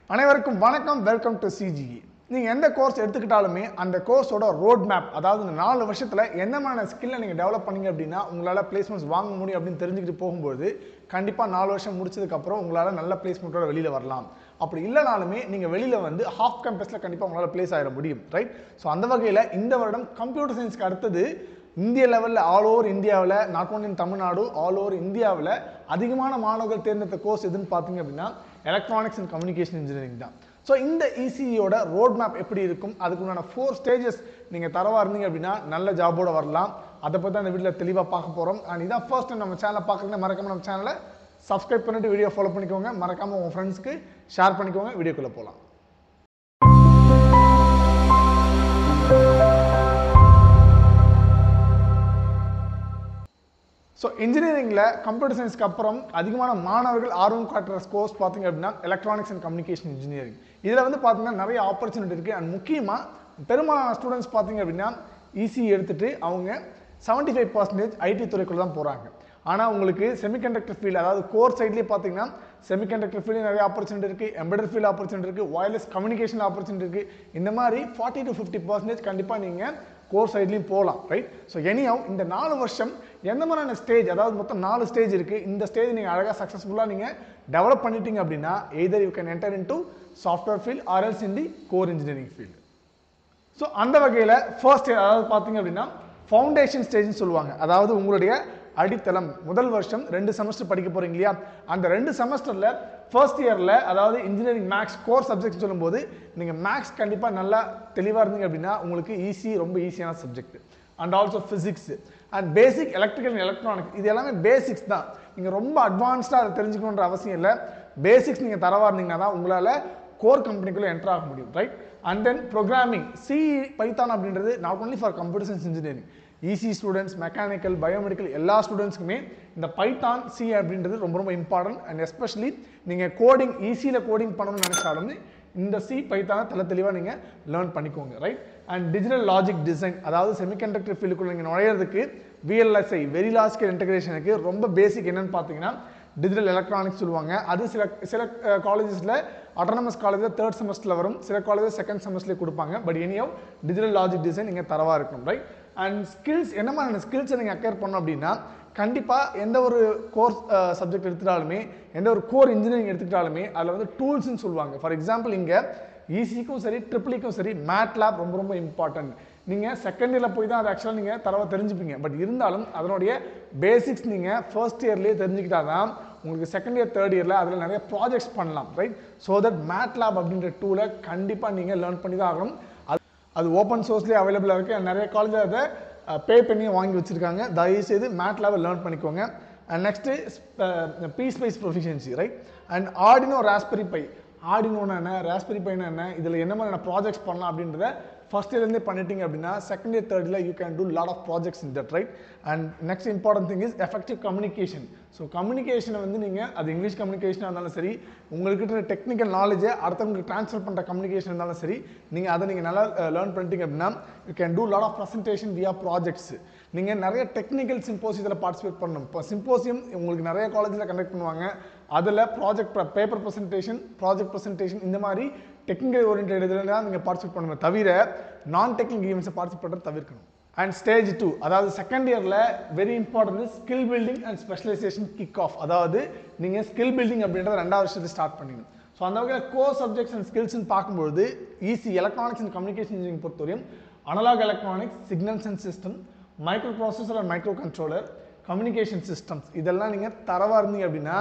அனைவருக்கும் வணக்கம். Welcome to CGE. நீங்கள் எந்த கோர்ஸ் எடுத்துக்கிட்டாலுமே அந்த கோர்ஸோட ரோட் மேப், அதாவது இந்த 4 வருஷத்தில் எந்த மாதிரியான ஸ்கில்லை நீங்கள் டெவலப் பண்ணீங்க அப்படின்னா உங்களால் பிளேஸ்மெண்ட்ஸ் வாங்க முடியும் அப்படின்னு தெரிஞ்சுக்கிட்டு போகும்போது கண்டிப்பாக 4 வருஷம் முடிச்சதுக்கப்புறம் உங்களால் நல்ல பிளேஸ்மெண்ட்டோட வெளியில் வரலாம். அப்படி இல்லைனாலுமே நீங்கள் வெளியில் வந்து ஹாஃப் கேம்பஸில் கண்டிப்பாக உங்களால் பிளேஸ் ஆகிட முடியும், ரைட்? ஸோ அந்த வகையில் இந்த வருடம் கம்ப்யூட்டர் சயின்ஸ்க்கு அடுத்தது இந்திய லெவலில் ஆல் ஓவர் இந்தியாவில், not only in Tamil Nadu, all over இந்தியாவில் அதிகமான மாணவர்கள் தேர்ந்தெடுத்த கோர்ஸ் எதுன்னு பார்த்தீங்க அப்படின்னா எலக்ட்ரானிக்ஸ் அண்ட் கம்யூனிகேஷன் இன்ஜினியரிங் தான். ஸோ இந்த இசிஇயோட ரோட் மேப் எப்படி இருக்கும், அதுக்குண்டான 4 ஸ்டேஜஸ் நீங்கள் தரவாக இருந்தீங்க அப்படின்னா நல்ல ஜாபோட வரலாம். அதை பற்றி தான் இந்த வீடியோவில் தெளிவாக பார்க்க போகிறோம். அண்ட் இதான் ஃபர்ஸ்ட் டைம் நம்ம சேனலை பார்க்குறீங்கன்னா மறக்காம நம்ம சேனலை சப்ஸ்கிரைப் பண்ணிட்டு வீடியோ ஃபாலோ பண்ணிக்கோங்க. மறக்காமல் உங்கள் ஃப்ரெண்ட்ஸ்க்கு ஷேர் பண்ணிக்கோங்க. வீடியோக்குள்ளே போகலாம். ஸோ இன்ஜினியரிங்கில் கம்ப்யூட்டர் சயின்ஸ்க்கு அப்புறம் அதிகமான மாணவர்கள் ஆர்வம் காட்டுற கோர்ஸ் பார்த்தீங்க அப்படின்னா எலக்ட்ரானிக்ஸ் அண்ட் கம்யூனிகேஷன் இன்ஜினியரிங். இதில் வந்து பார்த்தீங்கன்னா நிறைய ஆப்பர்ச்சுனிட்டி இருக்குது. அண்ட் முக்கியமாக பெரும்பாலான ஸ்டூடெண்ட்ஸ் பார்த்தீங்க அப்படின்னா இசிஇ எடுத்துகிட்டு அவங்க 75% ஐடி துறைக்குள்ள தான் போகிறாங்க. ஆனால் உங்களுக்கு செமிகண்டக்டர் ஃபீல்டு, அதாவது கோர் சைட்லேயே பார்த்தீங்கன்னா செமிகண்டக்டர் ஃபீல்டு நிறைய ஆப்பர்ச்சுனிட்டி இருக்குது, எம்பெடட் ஃபீல்டு ஆப்பர்ச்சுனிட்டி இருக்குது, வயர்லெஸ் கம்யூனிகேஷன் ஆப்பர்ச்சுனிட்டி இருக்குது. இந்த மாதிரி 40 to 50% கண்டிப்பாக நீங்கள் கோர் சைட்லையும் போகலாம், ரைட்? ஸோ எனியாவும் இந்த 4 வருஷம் எந்த மாதிரியான ஸ்டேஜ், அதாவது மொத்தம் 4 ஸ்டேஜ் இருக்குது. இந்த ஸ்டேஜ் நீங்கள் அழகாக சக்ஸஸ்ஃபுல்லாக நீங்கள் டெவலப் பண்ணிட்டீங்க அப்படின்னா either you can enter into software field or else in the core engineering field. So அந்த வகையில் ஃபர்ஸ்ட் இயர், அதாவது பார்த்தீங்க அப்படின்னா ஃபவுண்டேஷன் ஸ்டேஜ்னு சொல்லுவாங்க. அதாவது உங்களுடைய அடித்தளம். முதல் வருஷம் 2 செமஸ்டர் படிக்க போகிறீங்க இல்லையா? அந்த 2 செமஸ்டரில் ஃபர்ஸ்ட் இயரில், அதாவது இன்ஜினியரிங் மேக்ஸ் கோர் சப்ஜெக்ட் சொல்லும்போது நீங்கள் மேக்ஸ் கண்டிப்பாக நல்லா தெளிவாக இருந்தீங்க அப்படின்னா உங்களுக்கு ஈஸி, ரொம்ப ஈஸியான subject. And also physics and basic electrical and electronics, இது எல்லாமே பேசிக்ஸ் தான். நீங்கள் ரொம்ப அட்வான்ஸ்டாக அதை தெரிஞ்சுக்கணுன்ற அவசியம் இல்லை. பேசிக்ஸ் நீங்கள் தரவா இருந்தீங்கன்னா தான் உங்களால் கோர் கம்பெனிக்குள்ளே என்டர் ஆக முடியும், right? And then programming, C, Python அப்படின்றது not only for computer science engineering, EC students, mechanical, biomedical எல்லா ஸ்டூடெண்ட்ஸ்க்குமே இந்த பைத்தான், சி அப்படின்றது ரொம்ப ரொம்ப இம்பார்ட்டன்ட். அண்ட் எஸ்பெஷலி நீங்கள் கோடிங், ஈஸியில் கோடிங் பண்ணணும்னு நினைச்சாலும் இந்த சி, பைத்தானை தெளிவாக நீங்கள் லேர்ன் பண்ணிக்கோங்க, right? And digital logic design, அதாவது செமிகண்டக்டர் ஃபீல்டுக்குள்ள நீங்கள் நுழையிறதுக்கு விஎல்எஸ்ஐ, வெரி லார்ஜ் ஸ்கேல் இன்டகிரேஷனுக்கு ரொம்ப பேசிக் என்னன்னு பார்த்தீங்கன்னா டிஜிட்டல் எலக்ட்ரானிக்ஸ் சொல்லுவாங்க. அது சில காலேஜஸில் அட்டானமஸ் காலேஜில் 3rd செமஸ்டரில் வரும், சில காலேஜில் 2nd செமஸ்டர்லேயே கொடுப்பாங்க. பட் எனியோ டிஜிட்டல் லாஜிக் டிசைன் நீங்கள் தரவாக இருக்கணும், ரைட்? அண்ட் ஸ்கில்ஸ், என்ன மாதிரியான ஸ்கில்ஸை நீங்கள் அக்யர் பண்ணணும் அப்படின்னா கண்டிப்பாக எந்த ஒரு கோர்ஸ் சப்ஜெக்ட் எடுத்துட்டாலுமே, எந்த ஒரு கோர் இன்ஜினியரிங் எடுத்துக்கிட்டாலுமே அதில் வந்து டூல்ஸ்ன்னு சொல்லுவாங்க. ஃபார் எக்ஸாம்பிள் இங்கே ஈசிக்கும் சரி ட்ரிபிளிக்கும் சரி மேட்லாப் ரொம்ப ரொம்ப இம்பார்ட்டன்ட். நீங்கள் செகண்ட் இயரில் போய் தான் அதை ஆக்சுவலாக நீங்கள் தரவாக தெரிஞ்சுப்பீங்க. பட் இருந்தாலும் அதனுடைய பேசிக்ஸ் நீங்கள் ஃபர்ஸ்ட் இயர்லேயே தெரிஞ்சுக்கிட்டா தான் உங்களுக்கு செகண்ட் இயர், தேர்ட் இயரில் அதில் நிறைய ப்ராஜெக்ட்ஸ் பண்ணலாம், ரைட்? ஸோ தட் மேட்லாப் அப்படின்ற டூலை கண்டிப்பாக நீங்கள் லேர்ன் பண்ணி தான் ஆகணும். அது ஓப்பன் சோர்ஸ்லேயே அவைலபிளாக இருக்குது. நிறைய காலேஜில் அதை பே பண்ணி வாங்கி வச்சுருக்காங்க. தயவுசெய்து மேட்லாபை லேர்ன் பண்ணிக்கோங்க. And next PSpice proficiency, right? And Arduino, raspberry Pi. ஆர்டினோன்னா என்ன, ராஸ்பெரி பைனா என்ன, இதில் என்ன மாதிரியான ப்ராஜெக்ட்ஸ் பண்ணலாம் அப்படின்றத ஃபர்ஸ்ட் இயர்லேருந்தே பண்ணிட்டீங்க அப்படின்னா second year, third year you can do lot of projects in that, right? And next important thing is effective communication. So கம்யூனிகேஷனை வந்து நீங்கள் அது இங்கிலீஷ் கம்யூனிகேஷனாக இருந்தாலும் சரி, உங்கள்கிட்ட டெக்னிக்கல் நாலேஜை அடுத்தவங்களுக்கு ட்ரான்ஸ்ஃபர் பண்ணுற கம்யூனிகேஷன் இருந்தாலும் சரி, நீங்கள் நல்லா லேர்ன் பண்ணிட்டீங்க அப்படின்னா you can do lot of presentation via projects. நீங்கள் நிறைய டெக்னிக்கல் சிம்போசியத்தில் பார்ட்டிசிபேட் பண்ணணும். இப்போ சிம்போசியம் உங்களுக்கு நிறைய காலேஜில் கண்டக்ட் பண்ணுவாங்க. அதில் project, paper presentation, project presentation, இந்த மாதிரி டெக்னிக்கல் ஓரியன்ட் இதில் தான் நீங்கள் பார்ட்டிசிபேட் பண்ணணும். தவிர நான் டெக்னிக்கல் ஈவெண்ட்ஸை பார்ட்டிசிபேட் பண்ணுறது தவிர்க்கணும். அண்ட் ஸ்டேஜ் 2, அதாவது செகண்ட் இயரில் very important skill building and specialization kick off. அதாவது நீங்கள் ஸ்கில் பில்டிங் அப்படின்றத 2வது வருஷத்தை ஸ்டார்ட் பண்ணிடணும். ஸோ அந்த வகையில் கோர் சப்ஜெக்ட்ஸ் அண்ட் ஸ்கில்ஸ்ன்னு பார்க்கும்போது EC electronics and communication engineering பொறுத்தவரையும் analog electronics, signals and system, microprocessor and microcontroller, communication systems, இதெல்லாம் நீங்கள் தரவாக இருந்தீங்க அப்படின்னா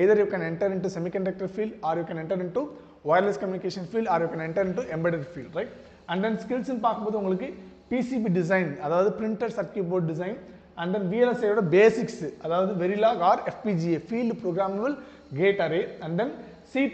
either you can enter into semiconductor field or you can enter into wireless communication field or you can enter into embedded field, right? And then skills in பார்க்கும்போது உங்களுக்கு PCB design, அதாவது printed circuit board design, and then VLSI ஓட basics, அதாவது Verilog or FPGA, field programmable gate array, and then C++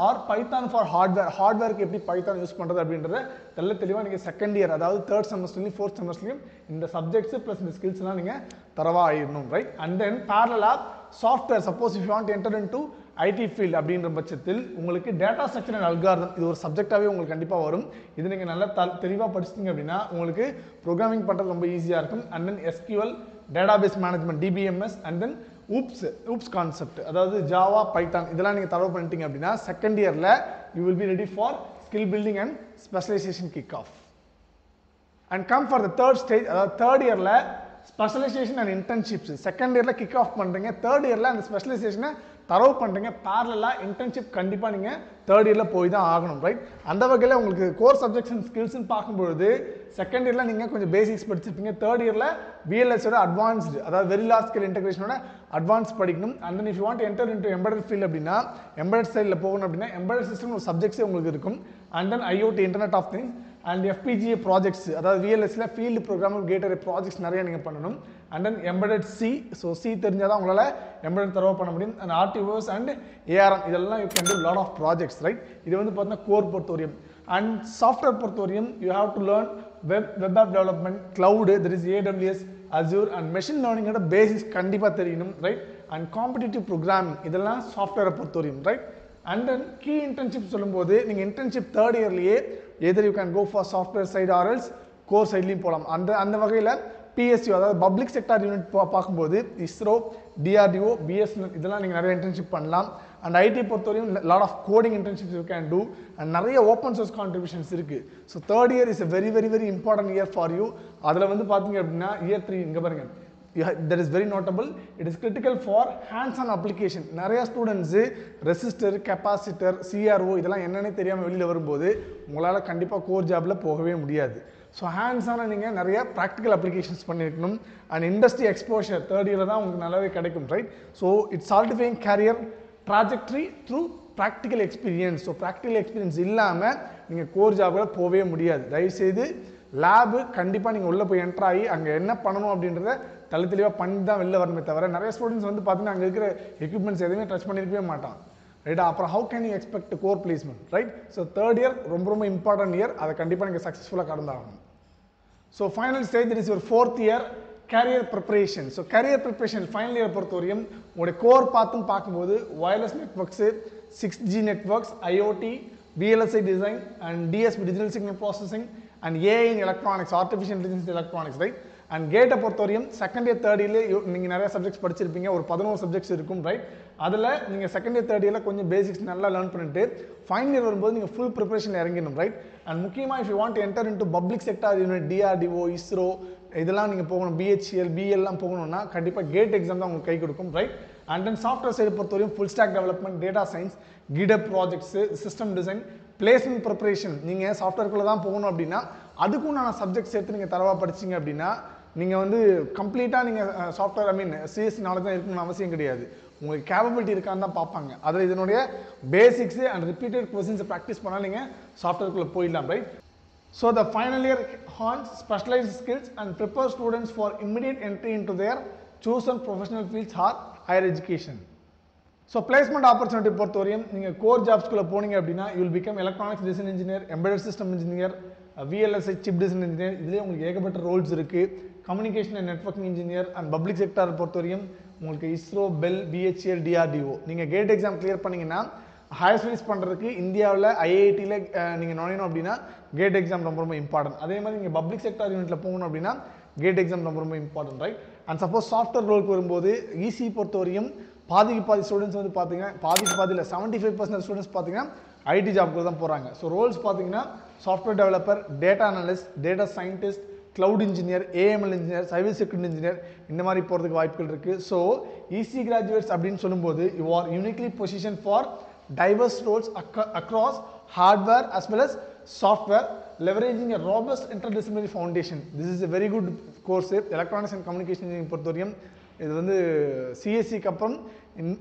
or Python for hardware. ஹார்ட்வேருக்கு எப்படி Python use பண்ணுறது அப்படின்றத தெளிவாக நீங்கள் செகண்ட் இயர், அதாவது 3rd செமஸ்டர்லையும் 4th செமஸ்டர்லையும் இந்த சப்ஜெக்ட்ஸ் ப்ளஸ் இந்த ஸ்கில்ஸ்லாம் நீங்கள் தரவாக ஆயிடணும், ரைட்? அண்ட் தென் பேரலாக software, suppose if you want enter into IT field அப்படின்ற பட்சத்தில் உங்களுக்கு டேட்டா ஸ்ட்ரக்சர் அண்ட் அல்காரிதம், இது ஒரு சப்ஜெக்டாகவே உங்களுக்கு கண்டிப்பாக வரும். இது நீங்கள் நல்லா தெளிவாக படிச்சிட்டிங்க அப்படின்னா உங்களுக்கு ப்ரோக்ராமிங் பண்ணுறது ரொம்ப ஈஸியாக இருக்கும். And then SQL, database management, DBMS, and then oops concept, அதாவது ஜாவா பைத்தான் இதெல்லாம் நீங்கள் தரவு பண்ணிட்டீங்க அப்படின்னா செகண்ட் இயரில் you will be ready for skill building and specialization kick off. And come for the third stage, அதாவது தேர்ட் இயரில் specialization and internships. Second இயரில் கிக் ஆஃப் பண்ணுறீங்க, தேர்ட் இயரில் அந்த ஸ்பெஷலைசேஷனை தரவு பண்ணுறீங்க. பேரலாக இன்டர்ன்ஷிப் கண்டிப்பாக நீங்கள் தேர்ட் இயரில் போய் தான் ஆகணும், ரைட்? அந்த வகையில் உங்களுக்கு கோர் சப்ஜெக்ட்ஸ் அண்ட் ஸ்கில்ஸ்ன்னு பார்க்கும்பொழுது செகண்ட் இயரில் நீங்கள் கொஞ்சம் பேசிக்ஸ் படிச்சிருப்பீங்க, தேர்ட் இயரில் விஎல்எஸோட அட்வான்ஸ்டு, அதாவது வெரி லார்ஜ் ஸ்கேல் இன்டெகிரேஷனோட அட்வான்ஸ் படிக்கணும். And then if you want enter into embedded field அப்படின்னா எம்பெடட் சைடில் போகணும் அப்படின்னா எம்பெடட் சிஸ்டம் ஒரு சப்ஜெக்ட்ஸே உங்களுக்கு இருக்கும். And then IoT internet of things and FPGA projects, அதாவது விஎல்எஸ்ல field programming gate array projects நிறைய நீங்கள் பண்ணணும். And then embedded C, so C தெரிஞ்சால் தான் உங்களால் எம்பெடட் தரவு பண்ண முடியும். அண்ட் RTOS அண்ட் ARM இதெல்லாம் you can do lot of projects, right? இது வந்து பார்த்தீங்கன்னா கோர் பொறுத்தவரையும். அண்ட் சாஃப்ட்வேர் பொறுத்தவரையும் you have to learn web app development, cloud, that is AWS, Azure and machine லேர்னிங்கோட பேசிக்ஸ் கண்டிப்பாக தெரியணும், ரைட்? அண்ட் காம்படிட்டிவ் ப்ரோக்ராமிங் இதெல்லாம் சாஃப்ட்வேரை பொறுத்தவரையும், right? And then key internship சொல்லும்போது நீங்கள் இன்டர்ன்ஷிப் தேர்ட் இயர்லேயே either you can go for software side or else core சைட்லையும் போகலாம். அந்த வகையில் PSU, அதாவது பப்ளிக் செக்டார் யூனிட் பார்க்கும்போது ISRO, DRDO, BSNL இதெல்லாம் நீங்கள் நிறைய இன்டர்ன்ஷிப் பண்ணலாம். அண்ட் IT பொறுத்தவரையும் lot of coding internships you can do. And நிறைய ஓப்பன் சோர்ஸ் கான்ட்ரிபியூஷன்ஸ் இருக்குது. So third year is a very very very important year for you. அதில் வந்து பார்த்தீங்க அப்படின்னா இயர் 3 இங்கே பாருங்கள், that is very notable. It is critical for hands-on application. நிறைய students resistor, capacitor, CRO இதெல்லாம் என்னன்னே தெரியாமல் வெளியில் வரும்போது உங்களால் கண்டிப்பாக கோர் ஜாபில் போகவே முடியாது. ஸோ ஹேண்ட்ஸான நீங்கள் நிறைய ப்ராக்டிக்கல் அப்ளிகேஷன்ஸ் பண்ணியிருக்கணும். அண்ட் இண்டஸ்ட்ரி எக்ஸ்போஷர் தேர்ட் இயரில் தான் உங்களுக்கு நல்லாவே கிடைக்கும், right? So it's solidifying career trajectory through practical experience. So practical experience இல்லாமல் நீங்கள் கோர் ஜாபில் போகவே முடியாது. தயவுசெய்து லேபு கண்டிப்பாக நீங்கள் உள்ளே போய் என்ட்ரு ஆகி அங்கே என்ன பண்ணணும் அப்படின்றத தெளிவாக பண்ணி தான் வெளில வரணுமே தவிர நிறைய ஸ்டூடெண்ட்ஸ் வந்து பார்த்தீங்கன்னா அங்கே இருக்கிற எக்யூப்மெண்ட்ஸ் எதுவுமே டச் பண்ணியிருக்கவே மாட்டான், ரைட்டா? அப்புறம் how can you expect core placement, right? So third year ரொம்ப ரொம்ப இம்பார்ட்டன்ட் இயர், அதை கண்டிப்பாக நீங்கள் சக்ஸஸ்ஃபுல்லாக கடந்தாகணும். So final stage it is your fourth year career preparation. So career preparation final year பொறுத்தவரையும் உங்களுடைய கோர் பார்த்துன்னு பார்க்கும்போது wireless networks, 6G networks, IoT, VLSI design and DSP digital signal processing and AI in electronics, artificial intelligence electronics, right? And கேட்டை பொறுத்தவரையும் second year third இயர்லேயே நீங்கள் நிறைய subjects படிச்சிருப்பீங்க, ஒரு 11 சப்ஜெக்ட்ஸ் இருக்கும், ரைட்? அதில் நீங்கள் செகண்ட் இயர் தேர்ட் இயரில் கொஞ்சம் பேசிக்ஸ் நல்லா லேர்ன் பண்ணிட்டு ஃபைனல் இயர் வரும்போது நீங்கள் ஃபுல் ப்ரிப்பரேஷன் இறங்கிடணும், ரைட்? அண்ட் முக்கியமாக if you want enter into public sector unit, DRDO, ISRO இதெல்லாம் நீங்கள் போகணும், BHEL, BLலாம் போகணும்னா கண்டிப்பாக கேட் எக்ஸாம் தான் உங்களுக்கு கை கொடுக்கும், right? And then software side பொறுத்தவரையும் full stack development, data science, GitHub projects, system design, placement preparation. நீங்கள் சாஃப்ட்வேர்க்குள்ளே தான் போகணும் அப்படின்னா அதுக்கும் நான் சப்ஜெக்ட் சேர்த்து நீங்கள் தரவாக படிச்சிங்க அப்படின்னா நீங்கள் வந்து கம்ப்ளீட்டாக நீங்கள் சாஃப்ட்வேர் CSC நாலேஜ் தான் இருக்கணும்னு அவசியம் கிடையாது. உங்களுக்கு கேப்பபிலிட்டி இருக்கான்னு தான் பார்ப்பாங்க. அதில் இதனுடைய பேசிக்ஸு அண்ட் ரிப்பீட்டட் கொஸ்டின்ஸை ப்ராக்டிஸ் பண்ணால் நீங்கள் சாஃப்ட்வேர்க்குள்ளே போயிடலாம், right? So the final year hones specialized skills and prepare students for immediate entry into their chosen professional fields or higher education. So placement opportunity பொறுத்தவரையும் நீங்கள் கோர் ஜாப்ஸ்குள்ளே போனீங்க அப்படின்னா you will become electronics design engineer, embedded system engineer, VLSI chip design engineer. இதுலேயே உங்களுக்கு ஏகப்பட்ட roles இருக்குது. Communication and networking engineer and public sector பொறுத்தவரையும் உங்களுக்கு ISRO, BEL, BHEL, DRDO. நீங்கள் கேட் எக்ஸாம் கிளியர் பண்ணிங்கன்னா ஹையர் ஸ்டடீஸ் பண்ணுறதுக்கு இந்தியாவில் IITயில் நீங்கள் நுழையணும் அப்படின்னா கேட் எக்ஸாம் ரொம்ப ரொம்ப இம்பார்ட்டன்ட். அதே மாதிரி நீங்கள் பப்ளிக் செக்டார் யூனிட்டில் போகணும் அப்படின்னா கேட் எக்ஸாம் ரொம்ப ரொம்ப important, right? And suppose software ரோலுக்கு வரும்போது EC பொறுத்தவரையும் பாதி ஸ்டூடெண்ட்ஸ் வந்து பார்த்தீங்கன்னா பாதியில் 75% ஸ்டூடெண்ட்ஸ் பார்த்தீங்கன்னா IT ஜாப்க்கு தான் போகிறாங்க. ஸோ ரோல்ஸ் பார்த்தீங்கன்னா software developer, data analyst, data scientist, cloud engineer, AML engineer, cyber security engineer இந்த மாதிரி போகிறதுக்கு வாய்ப்புகள் இருக்குது. ஸோ EC கிராஜுவேட்ஸ் அப்படின்னு சொல்லும்போது you are uniquely position for diverse roles across hardware as well as software, leveraging a robust interdisciplinary foundation. This is a very good course. Electronics and Communication Engineering பொறுத்தவரையும் இது வந்து CSCக்கு அப்புறம்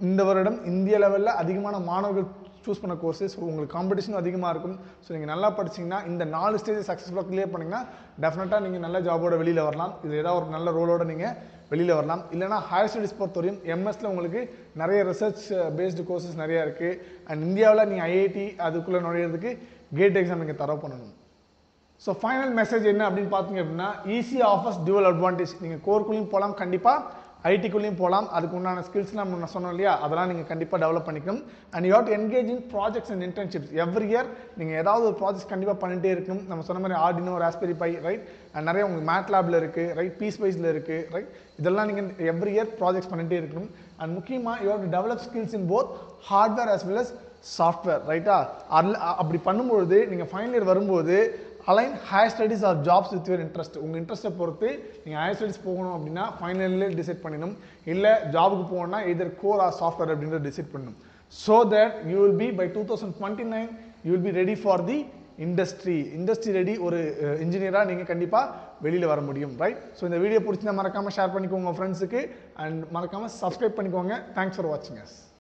இந்த வருடம் இந்திய லெவலில் அதிகமான மாணவர்கள் சூஸ் பண்ண கோர்ஸஸ். உங்களுக்கு காம்படிஷனும் அதிகமாக இருக்கும். ஸோ நீங்கள் நல்லா படிச்சிங்கன்னா இந்த 4 ஸ்டேஜ் சக்ஸஸ்ஃபுல்லாக கிளியர் பண்ணிங்கன்னா டெஃபினட்டாக நீங்கள் நல்ல ஜாபோட வெளியில் வரலாம். இது ஏதாவது ஒரு நல்ல ரோலோட நீங்கள் வெளியில் வரலாம். இல்லைனா ஹையர் ஸ்டடீஸ் பொறுத்தவரையும் எம்எஸ்ல உங்களுக்கு நிறைய ரிசர்ச் பேஸ்டு கோர்சஸ் நிறையா இருக்குது. அண்ட் இந்தியாவில் நீங்கள் IIT அதுக்குள்ளே நுழையிறதுக்கு கேட் எக்ஸாம் நீங்கள் தரவு பண்ணணும். ஸோ ஃபைனல் மெசேஜ் என்ன அப்படின்னு பார்த்தீங்க அப்படின்னா EC ஆஃபர்ஸ் டியூவல் அட்வான்டேஜ். நீங்கள் கோர்க்குள்ளேயும் போகலாம் கண்டிப்பாக, ஐடிக்குள்ளேயும் போகலாம். அதுக்கு உண்டான ஸ்கில்ஸ் நம்ம சொன்னோம் இல்லையா, அதெல்லாம் நீங்கள் கண்டிப்பாக டெவலப் பண்ணிக்கணும். And you have to engage in projects and internships. Every year நீங்கள் ஏதாவது ஒரு ப்ராஜெக்ட் கண்டிப்பாக பண்ணிட்டே இருக்கணும். நம்ம சொன்ன மாதிரி Arduino, raspberry pi, right, and நிறைய உங்களுக்கு மேட்லாபில் இருக்குது, ரைட், பீஸ்பைஸில் இருக்குது, ரைட், இதெல்லாம் நீங்கள் எவ்ரி இயர் ப்ராஜெக்ட்ஸ் பண்ணிகிட்டே இருக்கணும். அண்ட் முக்கியமாக you have to develop skills in both hardware as well as software, ரைட்டா? அப்படி பண்ணும்பொழுது நீங்கள் ஃபைனல் இயர் வரும்போது align higher studies or jobs with your interest. உங்கள் இன்ட்ரெஸ்ட்டை பொறுத்து நீங்கள் ஹையர் ஸ்டடீஸ் போகணும் அப்படின்னா ஃபைனல் இயர்லேயே டிசைட் பண்ணிடணும். இல்லை ஜாபுக்கு போகணும்னா எதர் கோர் ஆர் சாஃப்ட்வேர் அப்படின்றத டிசைட் பண்ணணும். So that you will be by 2029 you will be ready for the industry ready ஒரு இன்ஜினியராக நீங்கள் கண்டிப்பாக வெளியில் வர முடியும், ரைட்? ஸோ இந்த வீடியோ பிடிச்சிருந்தா மறக்காமல் ஷேர் பண்ணிக்கோங்க உங்கள் ஃப்ரெண்ட்ஸுக்கு, அண்ட் மறக்காமல் சப்ஸ்கிரைப் பண்ணிக்கோங்க. தேங்க்ஸ் ஃபார் வாட்சிங் அஸ்.